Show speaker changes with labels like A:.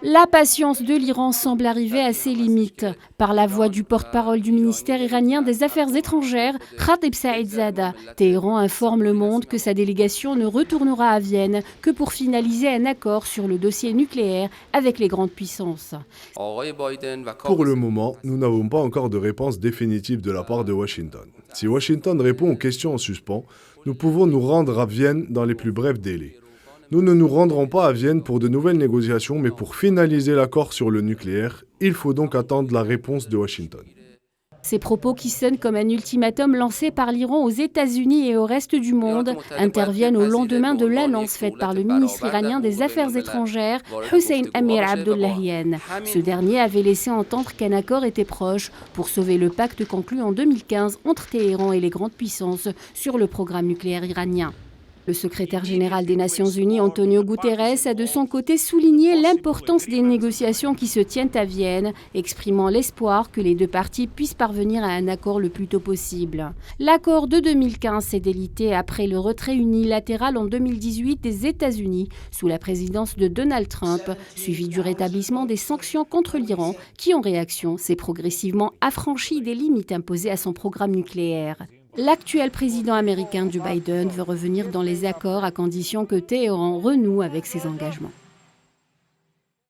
A: La patience de l'Iran semble arriver à ses limites. Par la voix du porte-parole du ministère iranien des Affaires étrangères, Khatib Saïdzada, Téhéran informe le monde que sa délégation ne retournera à Vienne que pour finaliser un accord sur le dossier nucléaire avec les grandes puissances.
B: Pour le moment, nous n'avons pas encore de réponse définitive de la part de Washington. Si Washington répond aux questions en suspens, nous pouvons nous rendre à Vienne dans les plus brefs délais. Nous ne nous rendrons pas à Vienne pour de nouvelles négociations, mais pour finaliser l'accord sur le nucléaire. Il faut donc attendre la réponse de Washington.
A: Ces propos qui sonnent comme un ultimatum lancé par l'Iran aux États-Unis et au reste du monde interviennent au lendemain de l'annonce faite par le ministre iranien des Affaires étrangères, Hossein Amir Abdollahian. Ce dernier avait laissé entendre qu'un accord était proche pour sauver le pacte conclu en 2015 entre Téhéran et les grandes puissances sur le programme nucléaire iranien. Le secrétaire général des Nations Unies, Antonio Guterres, a de son côté souligné l'importance des négociations qui se tiennent à Vienne, exprimant l'espoir que les deux parties puissent parvenir à un accord le plus tôt possible. L'accord de 2015 s'est délité après le retrait unilatéral en 2018 des États-Unis sous la présidence de Donald Trump, suivi du rétablissement des sanctions contre l'Iran qui, en réaction, s'est progressivement affranchi des limites imposées à son programme nucléaire. L'actuel président américain Joe Biden veut revenir dans les accords à condition que Téhéran renoue avec ses engagements.